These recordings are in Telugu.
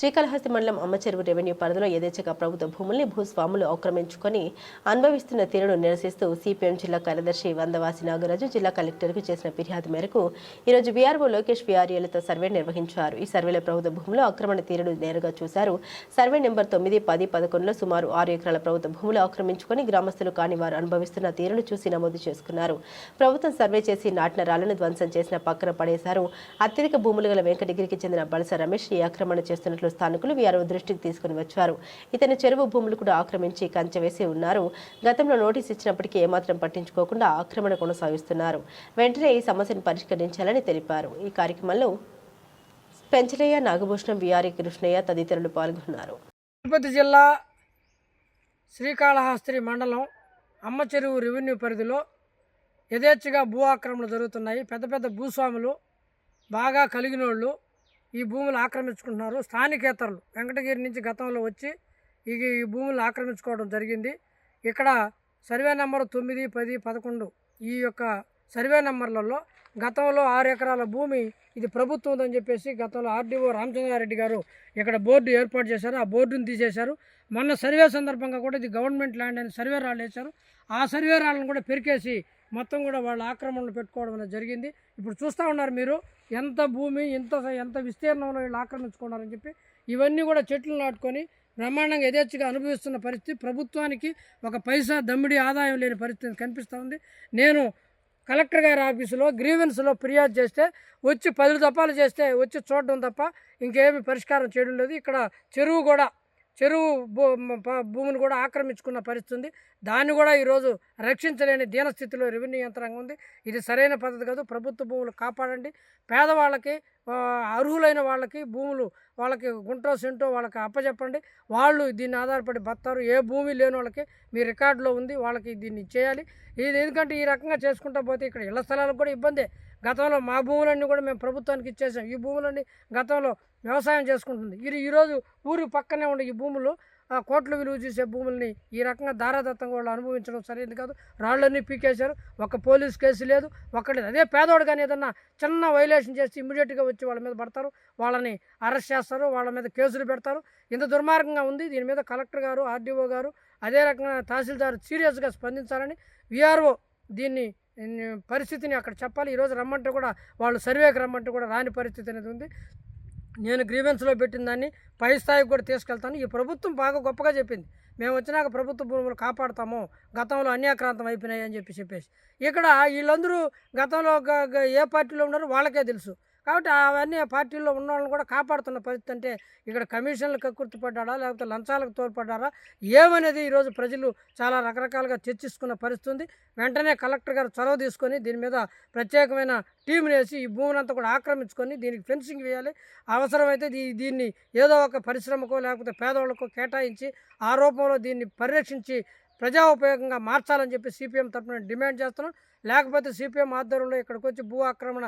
శ్రీకాళహస్తి మండలం అమ్మచెరువు రెవెన్యూ పరిధిలో యథేచ్ఛగా ప్రభుత్వ భూముల్ని భూస్వాములు ఆక్రమించుకొని అనుభవిస్తున్న తీరును నిరసిస్తూ సిపిఎం జిల్లా కార్యదర్శి వందవాసి నాగరాజు జిల్లా కలెక్టర్కు చేసిన ఫిర్యాదు మేరకు ఈరోజు వీఆర్ఓ లోకేష్ వీఆర్ఏలతో సర్వే నిర్వహించారు. ఈ సర్వేలో ప్రభుత్వ భూములు ఆక్రమణ తీరును నేరుగా చూశారు. సర్వే నెంబర్ 9, 10, 11లో సుమారు 6 ఎకరాల ప్రభుత్వ భూములు ఆక్రమించుకొని గ్రామస్తులు కాని వారు అనుభవిస్తున్న తీరును చూసి నమోదు చేసుకున్నారు. ప్రభుత్వం సర్వే చేసి నాటిన రాళ్లను ధ్వంసం చేసిన పక్కన పడేశారు. అత్యధిక భూములు గల వెంకటగిరికి చెందిన బలస రమేష్ ఈ ఆక్రమణ చేస్తున్నట్లు స్థానికులు వీఆర్ఓ దృష్టికి తీసుకుని వచ్చారు. ఇతని చెరువు భూములు కూడా ఆక్రమించి కంచె వేసి ఉన్నారు. గతంలో నోటీస్ ఇచ్చినప్పటికీ ఏమాత్రం పట్టించుకోకుండా ఆక్రమణ కొనసాగిస్తున్నారు. వెంటనే ఈ సమస్యను పరిష్కరించాలని తెలిపారు. ఈ కార్యక్రమంలో పెంచలయ్య, నాగభూషణం, వీఆర్ఏ కృష్ణయ్య తదితరులు పాల్గొన్నారు. తిరుపతి జిల్లా శ్రీకాళహస్తి మండలం అమ్మచెరువు రెవెన్యూ పరిధిలో యథేచ్ఛగా భూ ఆక్రమణలు జరుగుతున్నాయి. పెద్ద పెద్ద భూస్వాములు బాగా కలిగినోళ్ళు ఈ భూములు ఆక్రమించుకుంటున్నారు. స్థానికేతరులు వెంకటగిరి నుంచి గతంలో వచ్చి ఈ భూములు ఆక్రమించుకోవడం జరిగింది. ఇక్కడ సర్వే నెంబర్ 9, 10, 11 ఈ యొక్క సర్వే నెంబర్లలో గతంలో 6 ఎకరాల భూమి ఇది ప్రభుత్వం ఉందని చెప్పేసి గతంలో ఆర్డీఓ రామచంద్రారెడ్డి గారు ఇక్కడ బోర్డు ఏర్పాటు చేశారు. ఆ బోర్డును తీసేశారు. మొన్న సర్వే సందర్భంగా కూడా ఇది గవర్నమెంట్ ల్యాండ్ అని సర్వే రాళ్ళు వేశారు. ఆ సర్వే రాళ్ళను కూడా పెరికేసి మొత్తం కూడా వాళ్ళ ఆక్రమణలు పెట్టుకోవడం అనేది జరిగింది. ఇప్పుడు చూస్తూ ఉన్నారు మీరు ఎంత భూమి ఎంత విస్తీర్ణంలో వీళ్ళు ఆక్రమించుకున్నారని చెప్పి. ఇవన్నీ కూడా చెట్లు నాటుకొని బ్రహ్మాండంగా యథేచ్ఛగా అనుభవిస్తున్న పరిస్థితి. ప్రభుత్వానికి ఒక పైసా దమ్మిడి ఆదాయం లేని పరిస్థితి కనిపిస్తూ ఉంది. నేను కలెక్టర్ గారి ఆఫీసులో గ్రీవెన్స్లో ఫిర్యాదు చేస్తే వచ్చి 10 దఫాలు చేస్తే వచ్చి చూడడం తప్ప ఇంకేమీ పరిష్కారం చేయడం లేదు. ఇక్కడ చెరువు భూమిని కూడా ఆక్రమించుకున్న పరిస్థితి ఉంది. దాన్ని కూడా ఈరోజు రక్షించలేని దీనస్థితిలో రెవెన్యూ యంత్రాంగం ఉంది. ఇది సరైన పద్ధతి కాదు. ప్రభుత్వ భూములు కాపాడండి. పేదవాళ్ళకి అర్హులైన వాళ్ళకి భూములు వాళ్ళకి గుంటో సెంటో వాళ్ళకి అప్పచెప్పండి. వాళ్ళు దీన్ని ఆధారపడి బతారు. ఏ భూమి లేని వాళ్ళకి మీ రికార్డులో ఉంది, వాళ్ళకి దీన్ని చేయాలి. ఇది ఎందుకంటే ఈ రకంగా చేసుకుంటా పోతే ఇక్కడ ఇళ్ల స్థలాలకు కూడా ఇబ్బందే. గతంలో మా భూములన్నీ కూడా మేము ప్రభుత్వానికి ఇచ్చేసాం. ఈ భూములన్నీ గతంలో వ్యవసాయం చేసుకుంటుంది. ఈరోజు ఊరి పక్కనే ఉండే ఈ భూములు కోట్ల విలువ చేసే భూముల్ని ఈ రకంగా దారాదత్తంగా వాళ్ళు అనుభవించడం సరైనది కాదు. రాళ్ళన్నీ పీకేశారు. ఒక పోలీస్ కేసు లేదు, ఒక్కటి. అదే పేదోడు కానీ ఏదన్నా చిన్న వైలేషన్ చేసి ఇమ్మీడియట్గా వచ్చి వాళ్ళ మీద పడతారు, వాళ్ళని అరెస్ట్ చేస్తారు, వాళ్ళ మీద కేసులు పెడతారు. ఇంత దుర్మార్గంగా ఉంది. దీని మీద కలెక్టర్ గారు, ఆర్డీఓ గారు, అదే రకంగా తహసీల్దార్ సీరియస్గా స్పందించాలని వీఆర్ఓ దీన్ని పరిస్థితిని అక్కడ చెప్పాలి. ఈరోజు రమ్మంటే కూడా వాళ్ళు సర్వేకి రమ్మంటే కూడా రాని పరిస్థితి అనేది ఉంది. నేను గ్రీవెన్స్లో పెట్టిన దాన్ని పై స్థాయికి కూడా తీసుకెళ్తాను. ఈ ప్రభుత్వం బాగా గొప్పగా చెప్పింది, మేము వచ్చినాక ప్రభుత్వ భూములు కాపాడుతాము, గతంలో అన్యాక్రాంతం అయిపోయినాయి అని చెప్పేసి. ఇక్కడ వీళ్ళందరూ గతంలో ఏ పార్టీలో ఉన్నారో వాళ్ళకే తెలుసు. కాబట్టి అవన్నీ ఆ పార్టీల్లో ఉన్న వాళ్ళని కూడా కాపాడుతున్న పరిస్థితి. అంటే ఇక్కడ కమిషన్లకు కక్కుర్తిపడ్డారా, లేకపోతే లంచాలకు తోడ్పడ్డారా ఏమనేది ఈరోజు ప్రజలు చాలా రకరకాలుగా చర్చిస్తున్న పరిస్థితి ఉంది. వెంటనే కలెక్టర్ గారు చొరవ తీసుకొని దీని మీద ప్రత్యేకమైన టీంని వేసి ఈ భూమిని కూడా ఆక్రమించుకొని దీనికి ఫెన్సింగ్ వేయాలి. అవసరమైతే దీన్ని ఏదో ఒక పరిశ్రమకో లేకపోతే పేదవాళ్ళకో కేటాయించి ఆ రూపంలో దీన్ని పరిరక్షించి ప్రజా ఉపయోగంగా మార్చాలని చెప్పి సిపిఎం తరఫున డిమాండ్ చేస్తున్నాం. లేకపోతే సిపిఎం ఆధ్వర్యంలో ఇక్కడికి వచ్చి భూ ఆక్రమణ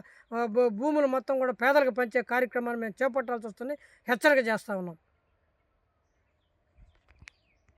భూములు మొత్తం కూడా పేదలకు పంచే కార్యక్రమాన్ని మేము చేపట్టాల్సి వస్తుంది. హెచ్చరిక చేస్తూ ఉన్నాం.